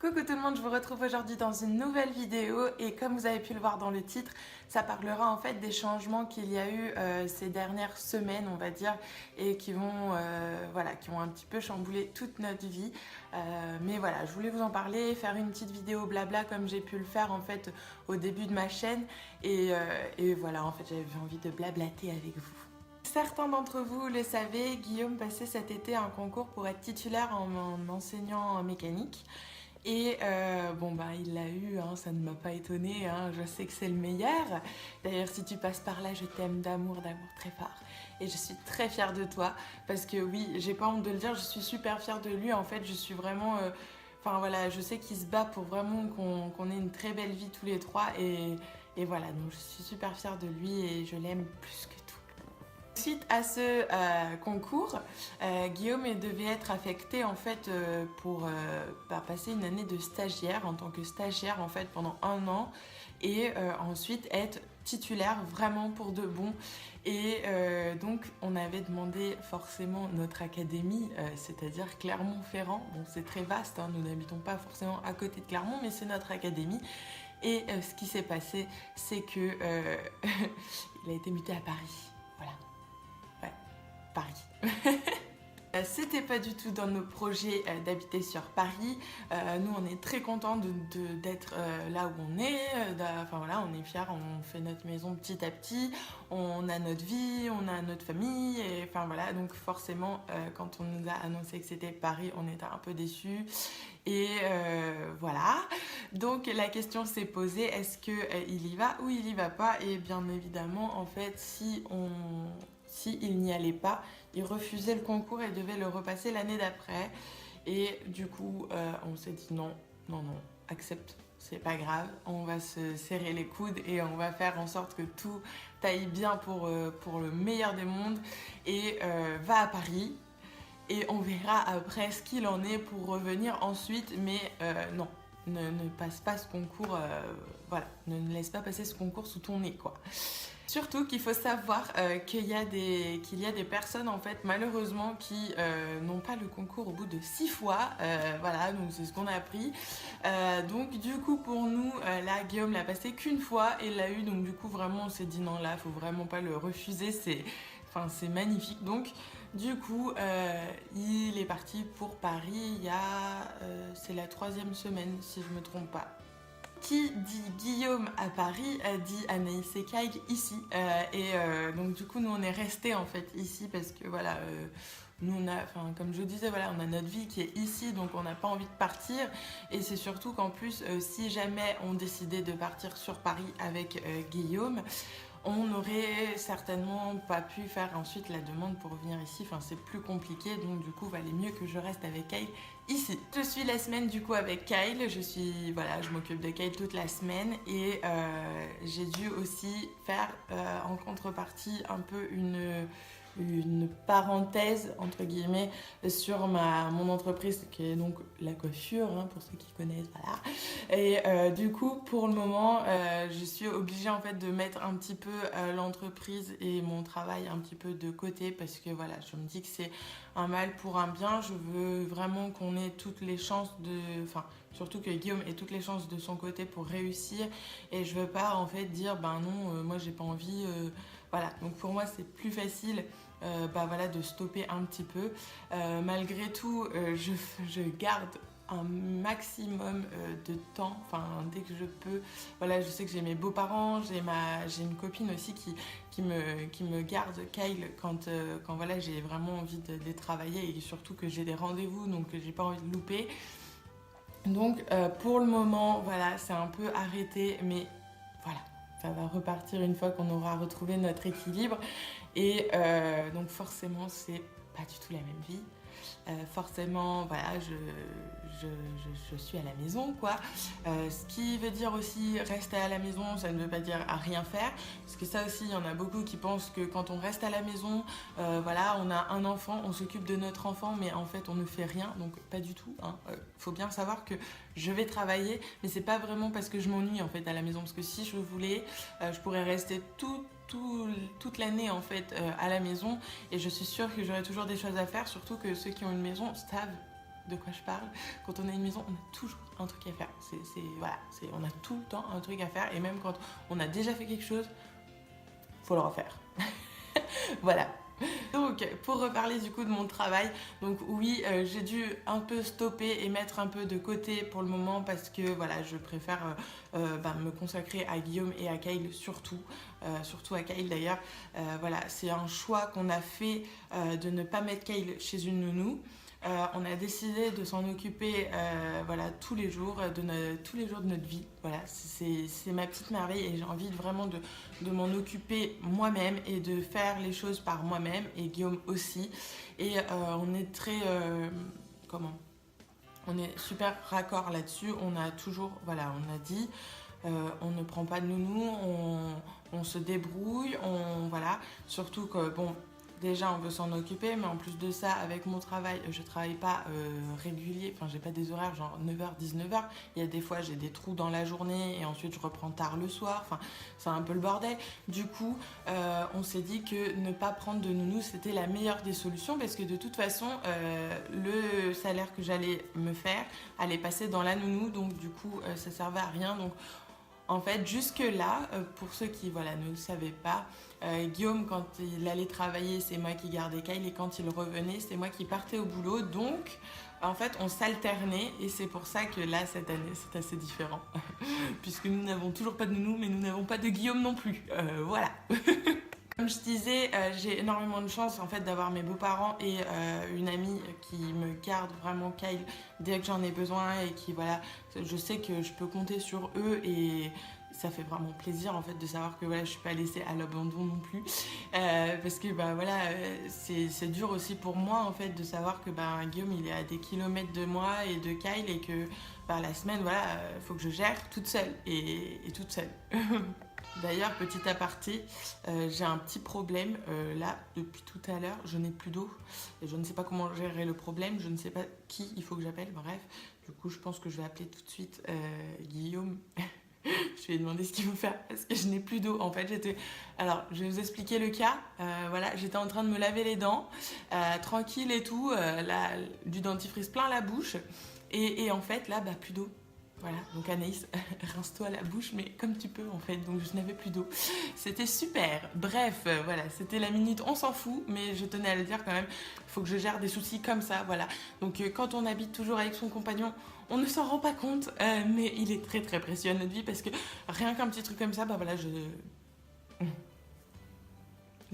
Coucou tout le monde, je vous retrouve aujourd'hui dans une nouvelle vidéo et comme vous avez pu le voir dans le titre, ça parlera en fait des changements qu'il y a eu ces dernières semaines, on va dire, et qui vont, qui ont un petit peu chamboulé toute notre vie. Mais voilà, je voulais vous en parler, faire une petite vidéo blabla comme j'ai pu le faire en fait au début de ma chaîne et voilà, en fait j'avais envie de blablater avec vous. Certains d'entre vous le savez, Guillaume passait cet été un concours pour être titulaire en enseignant en mécanique. Et il l'a eu, hein, ça ne m'a pas étonnée, hein, je sais que c'est le meilleur. D'ailleurs, si tu passes par là, je t'aime d'amour très fort. Et je suis très fière de toi, parce que oui, j'ai pas honte de le dire, je suis super fière de lui. En fait, je suis vraiment... je sais qu'il se bat pour vraiment qu'on ait une très belle vie tous les trois. Et voilà, donc je suis super fière de lui et je l'aime plus que tout. Suite à ce concours, Guillaume devait être affecté en fait pour passer une année de stagiaire en tant que stagiaire en fait pendant 1 an et ensuite être titulaire vraiment pour de bon. Et donc on avait demandé forcément notre académie, c'est-à-dire Clermont-Ferrand. Bon, c'est très vaste, hein, nous n'habitons pas forcément à côté de Clermont, mais c'est notre académie. Et ce qui s'est passé, c'est que il a été muté à Paris. Voilà. Paris. C'était pas du tout dans nos projets d'habiter sur Paris. Nous, on est très contents d'être là où on est. On est fiers, on fait notre maison petit à petit. On a notre vie, on a notre famille. Et donc forcément, quand on nous a annoncé que c'était Paris, on était un peu déçus. Et voilà. Donc la question s'est posée, est-ce qu'il y va ou il y va pas? Et bien évidemment, en fait, si il n'y allait pas, il refusait le concours et devait le repasser l'année d'après. Et du coup, on s'est dit non, accepte, c'est pas grave, on va se serrer les coudes et on va faire en sorte que tout aille bien pour le meilleur des mondes. Et va à Paris et on verra après ce qu'il en est pour revenir ensuite. Mais non, ne passe pas ce concours, ne laisse pas passer ce concours sous ton nez, quoi. Surtout qu'il faut savoir qu'il y a des personnes en fait malheureusement qui n'ont pas le concours au bout de 6 fois. Donc c'est ce qu'on a appris. Donc du coup pour nous, là Guillaume l'a passé qu'une fois et l'a eu. Donc du coup vraiment on s'est dit non, là faut vraiment pas le refuser. C'est magnifique. Donc du coup il est parti pour Paris c'est la 3e semaine si je me trompe pas. Qui dit Guillaume à Paris dit Anaïs et Kyle ici. Donc du coup nous on est restés en fait ici parce que nous comme je disais, on a notre vie qui est ici, donc on n'a pas envie de partir. Et c'est surtout qu'en plus si jamais on décidait de partir sur Paris avec Guillaume, on n'aurait certainement pas pu faire ensuite la demande pour venir ici. C'est plus compliqué, donc du coup valait mieux que je reste avec Kyle ici. Je suis la semaine du coup avec Kyle, je m'occupe de Kyle toute la semaine et j'ai dû aussi faire en contrepartie un peu une parenthèse entre guillemets sur mon entreprise qui est donc la coiffure, hein, pour ceux qui connaissent, voilà. Et du coup pour le moment je suis obligée en fait de mettre un petit peu l'entreprise et mon travail un petit peu de côté parce que je me dis que c'est un mal pour un bien. Je veux vraiment qu'on ait toutes les chances surtout que Guillaume ait toutes les chances de son côté pour réussir et je veux pas en fait dire non, moi j'ai pas envie. Donc pour moi c'est plus facile de stopper un petit peu. Malgré tout, je garde un maximum de temps, dès que je peux. Je sais que j'ai mes beaux-parents, j'ai une copine aussi qui me garde Kyle quand j'ai vraiment envie de travailler et surtout que j'ai des rendez-vous, donc j'ai pas envie de louper. Donc pour le moment, c'est un peu arrêté, mais ça va repartir une fois qu'on aura retrouvé notre équilibre. Et donc forcément, c'est pas du tout la même vie. Forcément, je suis à la maison, quoi. Ce qui veut dire aussi rester à la maison, ça ne veut pas dire à rien faire. Parce que ça aussi, il y en a beaucoup qui pensent que quand on reste à la maison, on a un enfant, on s'occupe de notre enfant, mais en fait, on ne fait rien. Donc, pas du tout. Faut bien savoir que je vais travailler, mais c'est pas vraiment parce que je m'ennuie en fait à la maison. Parce que si je voulais, je pourrais rester toute l'année en fait à la maison et je suis sûre que j'aurai toujours des choses à faire, surtout que ceux qui ont une maison savent de quoi je parle. Quand on a une maison, on a toujours un truc à faire. Voilà, on a tout le temps un truc à faire. Et même quand on a déjà fait quelque chose, faut le refaire. Voilà. Donc, pour reparler du coup de mon travail, donc oui, j'ai dû un peu stopper et mettre un peu de côté pour le moment parce que voilà, je préfère me consacrer à Guillaume et à Kyle surtout à Kyle d'ailleurs. Voilà, c'est un choix qu'on a fait de ne pas mettre Kyle chez une nounou. On a décidé de s'en occuper voilà, tous les jours de notre vie. Voilà, c'est ma petite merveille et j'ai envie vraiment de m'en occuper moi-même et de faire les choses par moi-même et Guillaume aussi. Et on est on est super raccord là-dessus. On a toujours, voilà, on a dit, on ne prend pas de nounou, on se débrouille, voilà. Surtout que, bon, déjà on veut s'en occuper, mais en plus de ça, avec mon travail, je travaille pas régulier, enfin j'ai pas des horaires genre 9h, 19h. Il y a des fois j'ai des trous dans la journée et ensuite je reprends tard le soir, enfin c'est un peu le bordel. Du coup, on s'est dit que ne pas prendre de nounou, c'était la meilleure des solutions parce que de toute façon, le salaire que j'allais me faire allait passer dans la nounou, donc du coup ça servait à rien. Donc en fait, jusque-là, pour ceux qui voilà, ne le savaient pas, Guillaume, quand il allait travailler, c'est moi qui gardais Kyle et quand il revenait, c'est moi qui partais au boulot. Donc, en fait, on s'alternait et c'est pour ça que là, cette année, c'est assez différent. Puisque nous n'avons toujours pas de nounou, mais nous n'avons pas de Guillaume non plus. Voilà. Comme je disais, j'ai énormément de chance en fait d'avoir mes beaux-parents et une amie qui me garde vraiment Kyle dès que j'en ai besoin et qui voilà, je sais que je peux compter sur eux et ça fait vraiment plaisir en fait de savoir que voilà, je suis pas laissée à l'abandon non plus parce que bah voilà, c'est dur aussi pour moi en fait de savoir que bah, Guillaume il est à des kilomètres de moi et de Kyle et que bah, la semaine voilà, faut que je gère toute seule et toute seule. D'ailleurs, petit aparté, j'ai un petit problème là depuis tout à l'heure, je n'ai plus d'eau et je ne sais pas comment gérer le problème, je ne sais pas qui il faut que j'appelle, bref, du coup je pense que je vais appeler tout de suite Guillaume. Je vais lui demander ce qu'il faut faire parce que je n'ai plus d'eau. En fait, alors, je vais vous expliquer le cas. Voilà, j'étais en train de me laver les dents, tranquille et tout, du dentifrice plein la bouche et en fait là, bah plus d'eau. Voilà, donc Anaïs, rince-toi la bouche, mais comme tu peux en fait, donc je n'avais plus d'eau. C'était super. Bref, voilà, c'était la minute, on s'en fout, mais je tenais à le dire quand même, il faut que je gère des soucis comme ça, voilà. Donc quand on habite toujours avec son compagnon, on ne s'en rend pas compte, mais il est très très précieux à notre vie parce que rien qu'un petit truc comme ça, bah voilà, je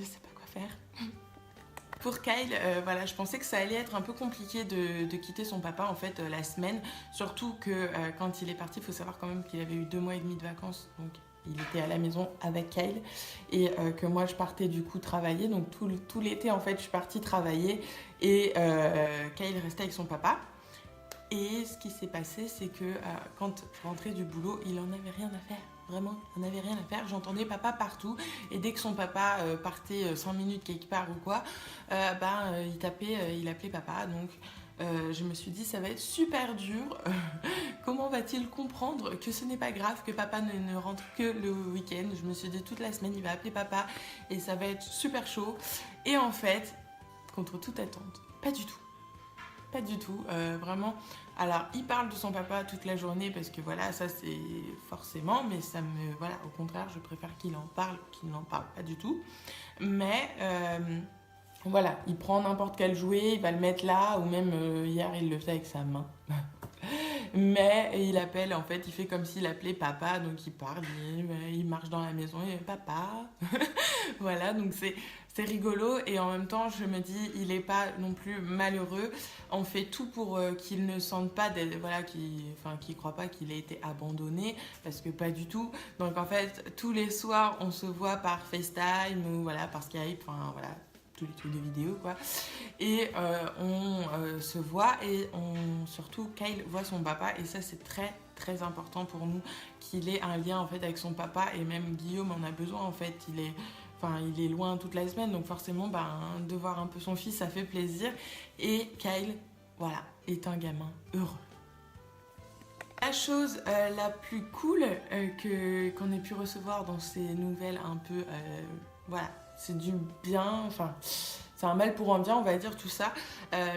sais pas quoi faire. Pour Kyle, voilà, je pensais que ça allait être un peu compliqué de quitter son papa en fait la semaine. Surtout que quand il est parti, il faut savoir quand même qu'il avait eu 2 mois et demi de vacances. Donc il était à la maison avec Kyle. Et que moi je partais du coup travailler. Donc tout l'été en fait je suis partie travailler. Et Kyle restait avec son papa. Et ce qui s'est passé, c'est que quand je rentrais du boulot, il en avait rien à faire. Vraiment, il n'en avait rien à faire. J'entendais papa partout. Et dès que son papa partait 5 minutes quelque part ou quoi, il appelait papa. Donc je me suis dit, ça va être super dur. Comment va-t-il comprendre que ce n'est pas grave, que papa ne rentre que le week-end? Je me suis dit, toute la semaine, il va appeler papa et ça va être super chaud. Et en fait, contre toute attente, pas du tout. Pas du tout, vraiment. Alors, il parle de son papa toute la journée parce que voilà, ça c'est forcément, mais ça me. Voilà, au contraire, je préfère qu'il en parle qu'il n'en parle pas du tout. Mais voilà, il prend n'importe quel jouet, il va le mettre là, ou même hier, il le fait avec sa main. Mais il appelle, en fait, il fait comme s'il appelait papa, donc il parle, il marche dans la maison, et papa. Voilà, donc c'est rigolo et en même temps je me dis il est pas non plus malheureux, on fait tout pour qu'il ne sente pas voilà, qu'il croit pas qu'il ait été abandonné parce que pas du tout. Donc en fait tous les soirs on se voit par FaceTime ou voilà par Skype, enfin voilà tous les trucs de vidéo quoi, et on se voit et surtout Kyle voit son papa et ça c'est très très important pour nous qu'il ait un lien en fait avec son papa et même Guillaume en a besoin en fait, il est loin toute la semaine, donc forcément, de voir un peu son fils, ça fait plaisir. Et Kyle, voilà, est un gamin heureux. La chose la plus cool qu'on ait pu recevoir dans ces nouvelles un peu, voilà, c'est du bien, enfin, c'est un mal pour un bien, on va dire tout ça.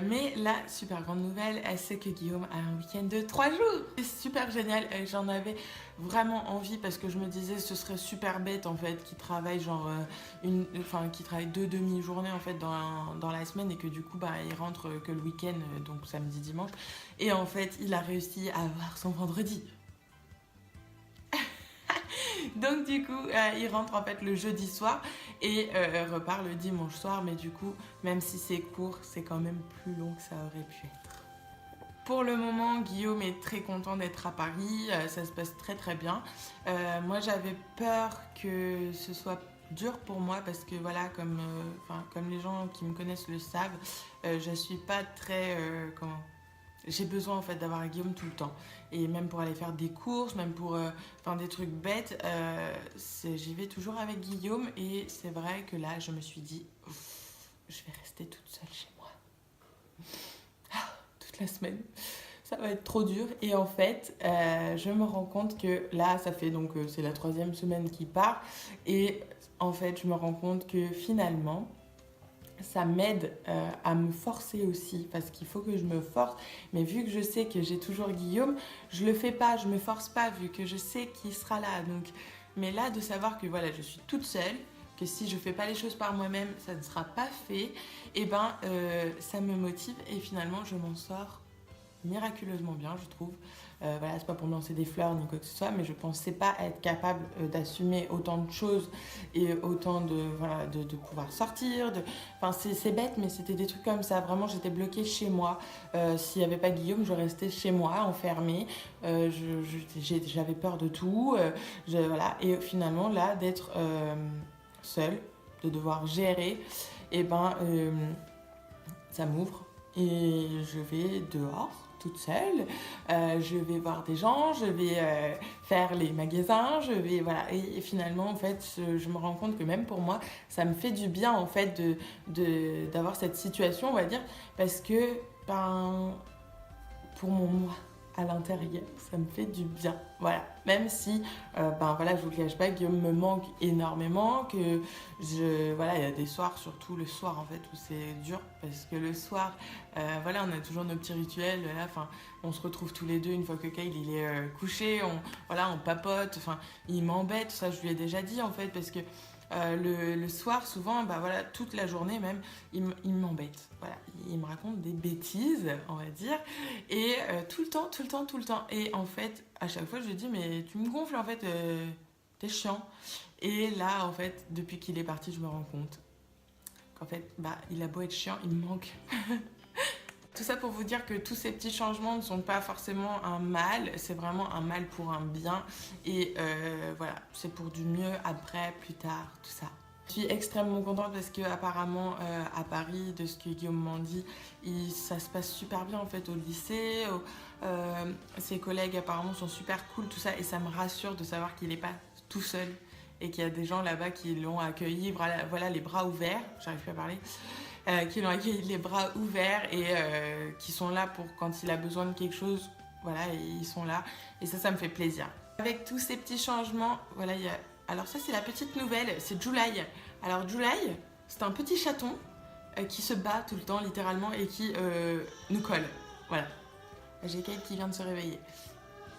Mais la super grande nouvelle, c'est que Guillaume a un week-end de 3 jours. C'est super génial, j'en avais vraiment envie parce que je me disais ce serait super bête en fait qu'il travaille genre qu'il travaille 2 demi-journées en fait dans la semaine et que du coup bah il rentre que le week-end, donc samedi dimanche, et en fait il a réussi à avoir son vendredi. Donc du coup, il rentre en fait le jeudi soir et repart le dimanche soir. Mais du coup, même si c'est court, c'est quand même plus long que ça aurait pu être. Pour le moment, Guillaume est très content d'être à Paris. Ça se passe très très bien. Moi, j'avais peur que ce soit dur pour moi parce que voilà, comme les gens qui me connaissent le savent, je suis pas très... J'ai besoin en fait d'avoir Guillaume tout le temps. Et même pour aller faire des courses, même pour des trucs bêtes, j'y vais toujours avec Guillaume. Et c'est vrai que là, je me suis dit, je vais rester toute seule chez moi. Toute la semaine. Ça va être trop dur. Et en fait, je me rends compte que là, ça fait donc, c'est la 3e semaine qui part. Et en fait, je me rends compte que finalement, ça m'aide à me forcer aussi parce qu'il faut que je me force, mais vu que je sais que j'ai toujours Guillaume, je le fais pas, je me force pas vu que je sais qu'il sera là. Donc, mais là de savoir que voilà, je suis toute seule, que si je fais pas les choses par moi-même, ça ne sera pas fait, et ben ça me motive et finalement je m'en sors miraculeusement bien, je trouve. Voilà, c'est pas pour me lancer des fleurs ni quoi que ce soit, mais je pensais pas être capable d'assumer autant de choses et autant de pouvoir sortir. C'est bête, mais c'était des trucs comme ça. Vraiment, j'étais bloquée chez moi. S'il n'y avait pas Guillaume, je restais chez moi, enfermée. J'avais peur de tout. Voilà. Et finalement, là, d'être seule, de devoir gérer, et ça m'ouvre. Et je vais dehors toute seule, je vais voir des gens, je vais faire les magasins, je vais voilà, et finalement en fait je me rends compte que même pour moi ça me fait du bien en fait d'avoir cette situation, on va dire, parce que pour mon moi à l'intérieur, ça me fait du bien, voilà, même si voilà, je vous cache pas, Guillaume me manque énormément, que voilà, il y a des soirs, surtout le soir en fait, où c'est dur, parce que le soir, voilà, on a toujours nos petits rituels, là, on se retrouve tous les deux une fois que Kyle il est couché, on papote, il m'embête, ça je lui ai déjà dit en fait, parce que le soir, souvent, voilà, toute la journée même, il m'embête. Voilà, il me raconte des bêtises, on va dire, et tout le temps. Et en fait, à chaque fois, je lui dis, mais tu me gonfles, en fait, t'es chiant. Et là, en fait, depuis qu'il est parti, je me rends compte qu'en fait, il a beau être chiant, il me manque. Tout ça pour vous dire que tous ces petits changements ne sont pas forcément un mal, c'est vraiment un mal pour un bien. Et voilà, c'est pour du mieux après, plus tard, tout ça. Je suis extrêmement contente parce que apparemment à Paris, de ce que Guillaume m'en dit, ça se passe super bien en fait au lycée. Ses collègues apparemment sont super cool, tout ça. Et ça me rassure de savoir qu'il n'est pas tout seul et qu'il y a des gens là-bas qui l'ont accueilli, voilà, les bras ouverts. J'arrive plus à parler. Qui l'ont accueilli les bras ouverts et qui sont là pour quand il a besoin de quelque chose, voilà, et ils sont là. Et ça me fait plaisir. Avec tous ces petits changements, voilà, alors ça c'est la petite nouvelle, c'est July. Alors July, c'est un petit chaton qui se bat tout le temps littéralement et qui nous colle. Voilà. J'ai Kyle qui vient de se réveiller.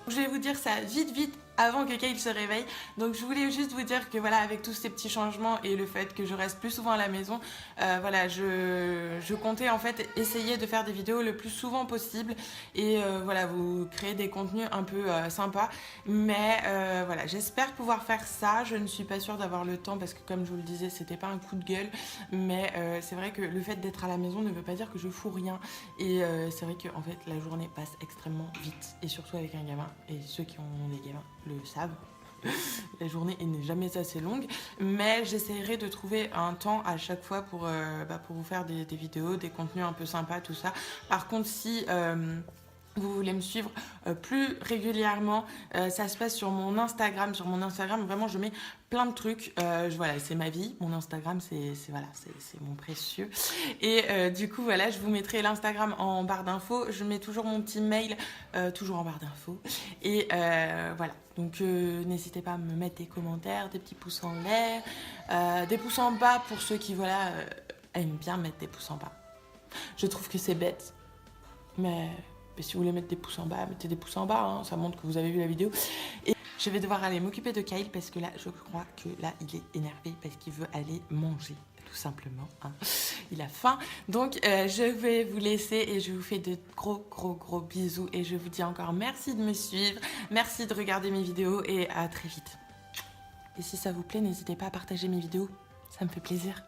Je vais vous dire ça vite avant que Kyle se réveille. Donc je voulais juste vous dire que voilà, avec tous ces petits changements et le fait que je reste plus souvent à la maison, voilà, je comptais en fait essayer de faire des vidéos le plus souvent possible et voilà, vous créer des contenus un peu sympas. Mais voilà, j'espère pouvoir faire ça. Je ne suis pas sûre d'avoir le temps parce que comme je vous le disais, c'était pas un coup de gueule. Mais c'est vrai que le fait d'être à la maison ne veut pas dire que je fous rien. Et c'est vrai que en fait, la journée passe extrêmement vite. Et surtout avec un gamin. Et ceux qui ont des gamins le savent. La journée n'est jamais assez longue, mais j'essaierai de trouver un temps à chaque fois pour vous faire des vidéos, des contenus un peu sympas, tout ça. Par contre, si vous voulez me suivre plus régulièrement, ça se passe sur mon Instagram. Sur mon Instagram, vraiment, je mets plein de trucs. Voilà, c'est ma vie. Mon Instagram, c'est mon précieux. Et du coup, voilà, je vous mettrai l'Instagram en barre d'infos. Je mets toujours mon petit mail, toujours en barre d'infos. Et voilà. Donc, n'hésitez pas à me mettre des commentaires, des petits pouces en l'air, des pouces en bas pour ceux qui, voilà... aime bien mettre des pouces en bas. Je trouve que c'est bête, mais si vous voulez mettre des pouces en bas, mettez des pouces en bas, hein, ça montre que vous avez vu la vidéo. Et je vais devoir aller m'occuper de Kyle parce que là, je crois que là, il est énervé parce qu'il veut aller manger, tout simplement. Hein. Il a faim. Donc, je vais vous laisser et je vous fais de gros bisous. Et je vous dis encore merci de me suivre, merci de regarder mes vidéos et à très vite. Et si ça vous plaît, n'hésitez pas à partager mes vidéos, ça me fait plaisir.